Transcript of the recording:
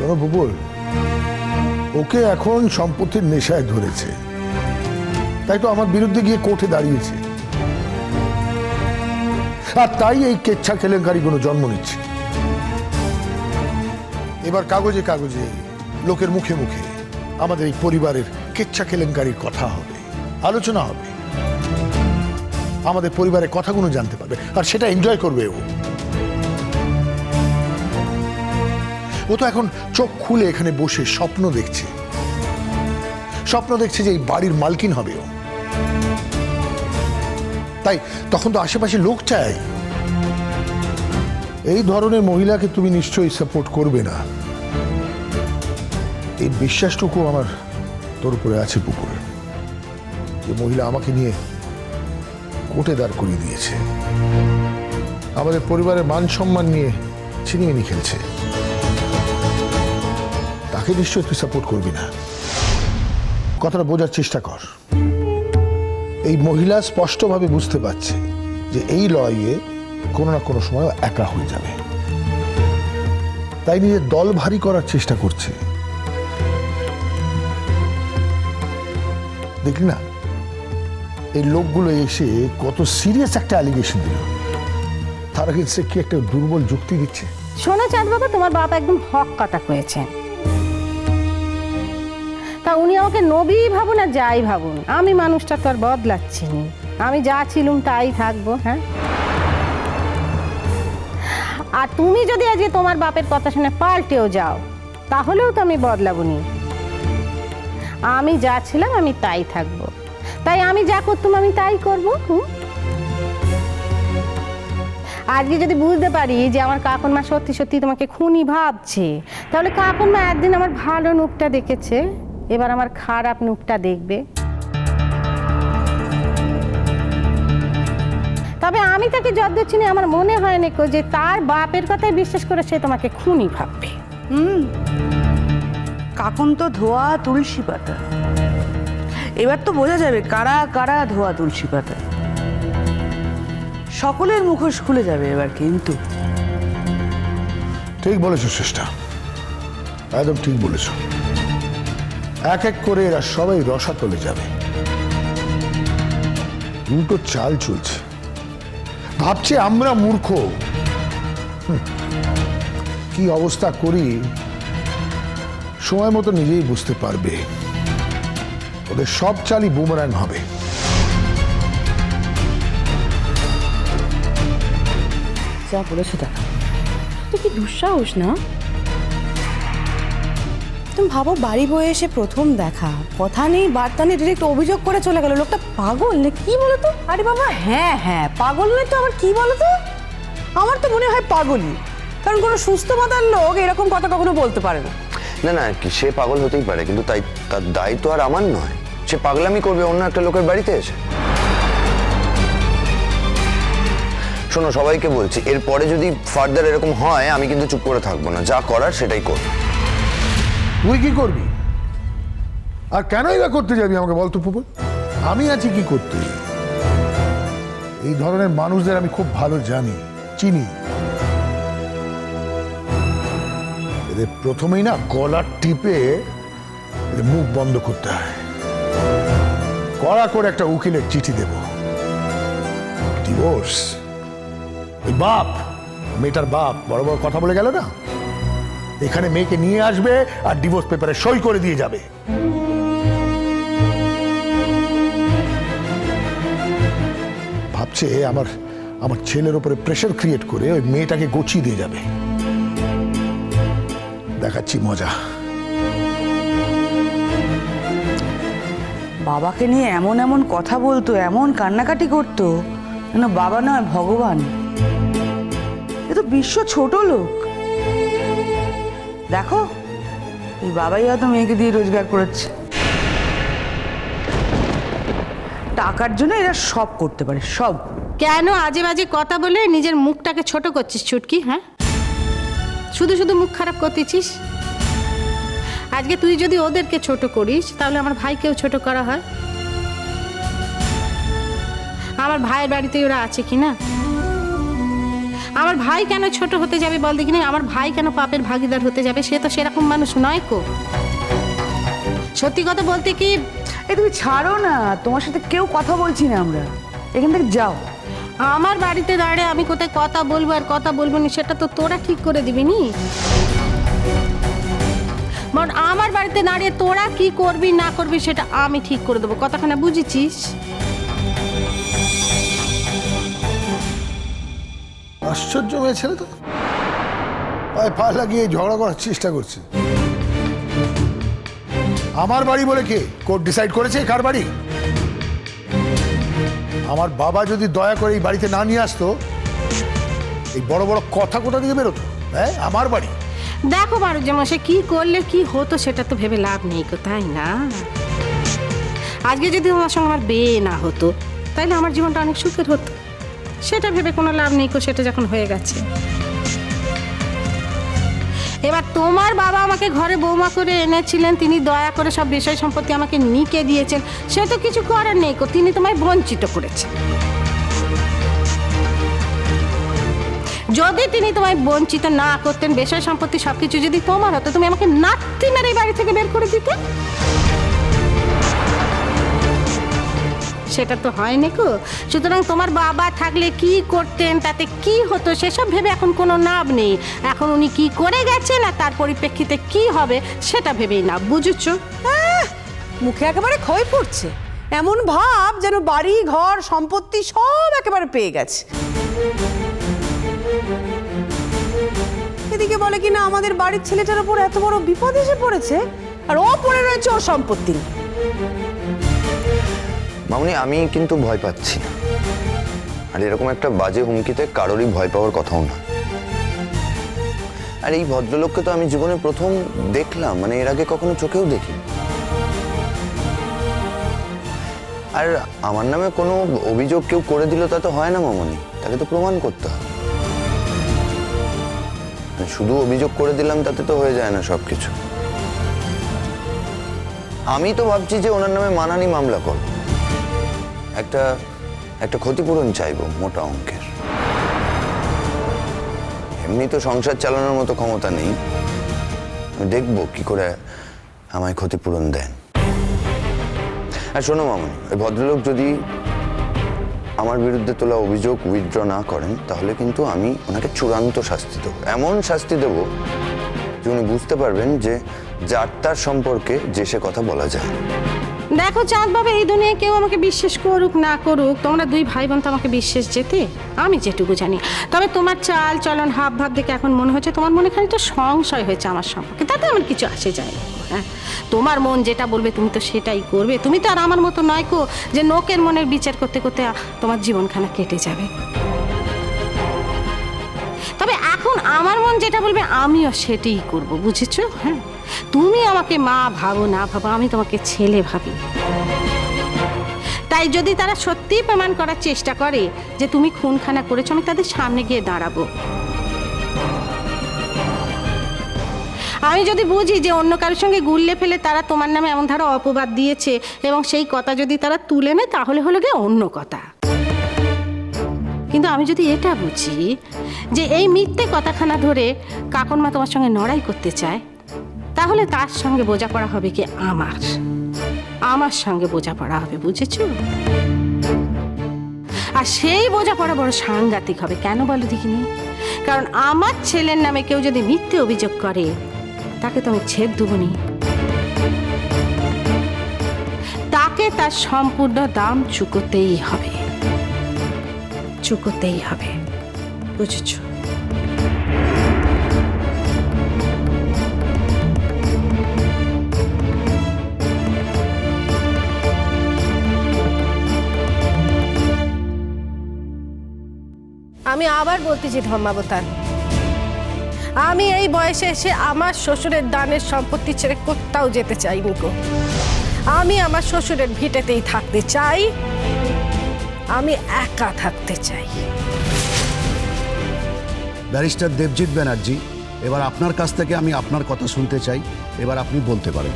শোনো বুবুল, ওকে এখন সম্পত্তির নেশায় ধরেছে, তাই তো আমার বিরুদ্ধে গিয়ে কোর্টে দাঁড়িয়েছে, আর তাই এই কেচ্ছা কেলেঙ্কারিগুলো জন্ম নিচ্ছে। এবার কাগজে কাগজে, লোকের মুখে মুখে আমাদের এই পরিবারের কেচ্ছা কেলেঙ্কারির কথা হবে, আলোচনা হবে, আমাদের পরিবারের কথাগুলো জানতে পারবে, আর সেটা এনজয় করবে ও। ও তো এখন চোখ খুলে এখানে বসে স্বপ্ন দেখছে, যে এই বাড়ির মালকিন হবে ও। তাই তখন তো আশেপাশে লোক চাই। এই ধরনের মহিলাকে তুমি নিশ্চয়ই সাপোর্ট করবে না, এই বিশ্বাসটুকু আমার তোর উপরে আছে পুকুর। যে মহিলা আমাকে নিয়ে কোর্টে দাঁড় করিয়ে দিয়েছে, আমাদের পরিবারের মান সম্মান নিয়ে ছিনিমিনি খেলছে, তাকে নিশ্চয়ই তুই সাপোর্ট করবি না। কথাটা বোঝার চেষ্টা কর। এই মহিলা স্পষ্টভাবে বুঝতে পারছে যে এই লড়াইয়ে কোনো না কোনো সময় একা হয়ে যাবে, তাই নিজের দল ভারী করার চেষ্টা করছে। দেখলি না এই লোকগুলো এসে কত সিরিয়াস একটা অ্যালিগেশন দিল, তার আগে সে কি একটা দুর্বল যুক্তি দিচ্ছে। শোনো চাঁদ বাবা, তোমার বাবা একদম হক কথা কয়েছেন। তা উনি আমাকে নবী ভাবুন আর যাই ভাবুন, আমি মানুষটা তো আর বদলাচ্ছি না, আমি যা ছিলুম তাই থাকবো। হ্যাঁ, আর তুমি যদি আজকে তোমার বাপের কথা শুনে পাল্টেও যাও, তাহলেও তো আমি বদলাবো নি। আমি যা ছিলাম আমি তাই থাকবো, তাই আমি যা করতাম আমি তাই করবো। আজকে যদি বুঝতে পারি যে আমার কাকনমা সত্যি সত্যি তোমাকে খুনি ভাবছে, তাহলে কাকনমা একদিন আমার ভালো নুকটা দেখেছে, এবার আমার খারাপ নুকটা দেখবে। তবে আমি তাকে যদ্দূর চিনি, আমার মনে হয় না যে তার বাপের কথায় বিশ্বাস করে সে তোমাকে খুনি ভাববে। কাকন তো ধোয়া তুলসী পাতা, এবার তো বোঝা যাবে কারা কারা ধোয়া তুলসী পাতা। সকলের মুখোশ খুলে যাবে এবার কিন্তু। ঠিক বলেছো চেষ্টা, একদম ঠিক বলেছো। এক এক করে এরা সবাই রসাতলে যাবে। উল্টো চাল চলছে, ভাবছে আমরা মূর্খ। কি অবস্থা করি সময় মতো নিজেই বুঝতে পারবে। ওদের সব চালই বুমেরাং হবে। যা বলেছো দেখা, তো কি দুঃসাহস না? তুমি ভাবো, বাড়ি বয়ে এসে প্রথম দেখা, কথা নেই বার্তা নেই, ডিরেক্ট অভিযোগ করে চলে গেল। লোকটা পাগল না কি বলো তো? আরে বাবা, হ্যাঁ হ্যাঁ, পাগল নয় তো আবার কি বলো তো? আমার তো মনে হয় পাগলই, কারণ কোনো সুস্থ মাতার লোক এরকম কথা কখনো বলতে পারে না। না না, সে পাগল হতেই পারে, কিন্তু তাই তার দায় তো আর আমার নয়। সে পাগলামি করবে অন্য একটা লোকের বাড়িতে এসে। শোনো, সবাইকে বলছি, এরপরে যদি ফার্দার এরকম হয় আমি কিন্তু চুপ করে থাকবো না, যা করার সেটাই করবো। তুই কি করবি? আর কেনই বা করতে যাবি আমাকে বলতো পুপুল? আমি আছি কি করতে? এই ধরনের মানুষদের আমি খুব ভালো জানি, চিনি। এদের প্রথমেই না গলার টিপে মুখ বন্ধ করতে হয়, কড়া করে একটা উকিলের চিঠি দেব, ডিভোর্স। ওই বাপ, মেয়েটার বাপ বড় বড় কথা বলে গেল না, এখানে মেয়েকে নিয়ে আসবে আর ডিভোর্স পেপারে সই করে দিয়ে যাবে। ভাবছে আমার ছেলের উপরে প্রেশার ক্রিয়েট করে ওই মেয়েটাকে গচিয়ে দিয়ে যাবে। দেখাচ্ছি মজা। বাবাকে নিয়ে এমন এমন কথা বলতো, এমন কান্নাকাটি করতো, যেন বাবা নয় ভগবান। এ তো বিশ্ব ছোট লোক। দেখো, এই বাবাই হয়তো মেয়েকে দিয়ে রোজগার করেছে। টাকার জন্য এরা সব করতে পারে, সব। কেন আজে বাজে কথা বলে নিজের মুখটাকে ছোট করছিস ছুটকি? হ্যাঁ, শুধু শুধু মুখ খারাপ করতেছিস। আজকে তুই যদি ওদেরকে ছোট করিস, তাহলে আমার ভাইকেও ছোট করা হয়। আমার ভাইয়ের বাড়িতে ওরা আছে কি না? আমার ভাই কেন ছোট হতে যাবে বল দেখিনি? আমার ভাই কেন পাপের ভাগিদার হতে যাবে? সে তো সেরকম মানুষ নয় কো। সত্যি কথা বলতে কি, এই তুমি ছাড়ো না, তোমার সাথে কেউ কথা বলছি না আমরা, এখান থেকে যাও। আমার বাড়িতে দাঁড়িয়ে আমি কোথায় কথা বলবো আর কথা বলবো না সেটা তো তোরা ঠিক করে দিবি নি। আমার বাড়িতে দাঁড়িয়ে তোরা কি করবি না করবি সেটা আমি ঠিক করে দেবো, কথাখানা বুঝেছিস? আশ্চর্য মেয়ে ছেলে তো, পায়ে পা লাগিয়ে ঝগড়া করার চেষ্টা করছে। আমার বাড়ি বলে কে কোর্ট ডিসাইড করেছে কার বাড়ি? আমার বাবা যদি দয়া করে এই বাড়িতে না নিয়ে আসতো, এই বড় বড় কথা কোথা থেকে বেরোতো? হ্যাঁ, আমার বাড়ি। দেখো বারুজ্জামশাই, সে কি করলে কি হতো সেটা তো ভেবে লাভ নেই কো, তাই না? আজকে যদি তোমার সঙ্গে আমার বিয়ে না হতো তাইলে আমার জীবনটা অনেক সুখের হতো। সেটা ভেবে কোনো লাভ নেই কো, সেটা যখন হয়ে গেছে। এবার তোমার বাবা আমাকে ঘরে বৌমা করে এনেছিলেন, তিনি দয়া করে সব বিষয় সম্পত্তি আমাকে নিকে দিয়েছেন, সে তো কিছু করার নেই কো, তিনি তোমায় বঞ্চিত করেছেন। যদি তিনি তোমায় বঞ্চিত না করতেন, বিষয় সম্পত্তি সবকিছু যদি তোমার হতো, তুমি আমাকে নাতি মেরে এই বাড়ি থেকে বের করে দিতে? সেটা তো হয়নি কো। সুতরাং তোমার বাবা থাকলে কি করতেন, তাতে কি হতো, সেসব ভেবে এখন কোনো লাভ নেই। এখন উনি কি করে গেছেন আর তার পরিপ্রেক্ষিতে কি হবে সেটা ভেবেই না, বুঝেছো? মুখে একেবারে ক্ষয় পড়ছে, এমন ভাব যেন বাড়ি ঘর সম্পত্তি সব একেবারে পেয়ে গেছে। এদিকে বলে কিনা আমাদের বাড়ির ছেলেটার উপর এত বড় বিপদ এসে পড়েছে, আর ও পড়ে রয়েছে ওর সম্পত্তি। মামনি, আমি কিন্তু ভয় পাচ্ছি না, আর এরকম একটা বাজে হুমকিতে কারোরই ভয় পাওয়ার কথাও না। আর এই ভদ্রলোককে তো আমি জীবনে প্রথম দেখলাম, মানে এর আগে কখনো চোখেও দেখিনি। আর আমার নামে কোনো অভিযোগ কেউ করে দিল তা তো হয় না মামনি, তাকে তো প্রমাণ করতে হবে। শুধু অভিযোগ করে দিলাম তাতে তো হয়ে যায় না সবকিছু। আমি তো ভাবছি যে ওনার নামে মানহানি মামলা করব, একটা ক্ষতিপূরণ চাইবো মোটা অঙ্কের। এমনি তো সংসার চালানোর মতো ক্ষমতা নেই, দেখবো কি করে আমায় ক্ষতিপূরণ দেন। আর শোনো মামনি, ওই ভদ্রলোক যদি আমার বিরুদ্ধে তোলা অভিযোগ উইথড্র না করেন, তাহলে কিন্তু আমি ওনাকে চূড়ান্ত শাস্তি দেবো, এমন শাস্তি দেবো যে উনি বুঝতে পারবেন যে যার তার সম্পর্কে যে সে কথা বলা যায়। দেখো চাঁদ বাবা, এই দুনিয়ায় কেউ আমাকে বিশ্বাস করুক না করুক, তোমরা দুই ভাই বোন তো আমাকে বিশ্বাস যেতে, আমি যেটুকু জানি। তবে তোমার চাল চলন হাব ভাব দেখে এখন মনে হচ্ছে তোমার মনে খানিকটা সংশয় হয়েছে আমার সম্পর্কে, তাতে আমার কিছু আসে যায় না। হ্যাঁ, তোমার মন যেটা বলবে তুমি তো সেটাই করবে। তুমি তো আর আমার মতো নয় কো যে লোকের মনের বিচার করতে করতে তোমার জীবনখানা কেটে যাবে। তবে এখন আমার মন যেটা বলবে আমিও সেটাই করব, বুঝেছো? হ্যাঁ, তুমি আমাকে মা ভাবো না ভাবো, আমি তোমাকে ছেলে ভাবি। তাই যদি তারা সত্যিই প্রমাণ করার চেষ্টা করে যে তুমি খুনখানা করেছো, আমি তাদের সামনে গিয়ে দাঁড়াবো। আমি যদি বুঝি যে অন্য কারোর সঙ্গে গুললে ফেলে তারা তোমার নামে এমন ধারা অপবাদ দিয়েছে এবং সেই কথা যদি তারা তুলে নেয়, তাহলে হলো গিয়ে অন্য কথা। কিন্তু আমি যদি এটা বুঝি যে এই মিথ্যে কথাখানা ধরে কাকনমা তোমার সঙ্গে লড়াই করতে চায়, তাহলে তার সঙ্গে বোঝাপড়া হবে কি আমার সঙ্গে বোঝাপড়া হবে, বুঝেছো? আর সেই বোঝাপড়া বড় সাংঘাতিক হবে। কেন বলো দেখিনি? কারণ আমার ছেলের নামে কেউ যদি মিথ্যে অভিযোগ করে, তাকে তো আমি ছেদ দেবনি, তাকে তার সম্পূর্ণ দাম চুকোতেই হবে, বুঝেছো? আমি আবার বলতেছি ধর্মাবতার, আমি এই বয়সে এসে আমার শ্বশুরের দানের সম্পত্তি ছেড়ে কোথাও যেতে চাইনি গো। আমি আমার শ্বশুরের ভিটেতেই থাকতে চাই, আমি একা থাকতে চাই। ব্যারিস্টার দেবজিৎ ব্যানার্জি, এবার আপনার কাছ থেকে আমি আপনার কথা শুনতে চাই, এবার আপনি বলতে পারেন।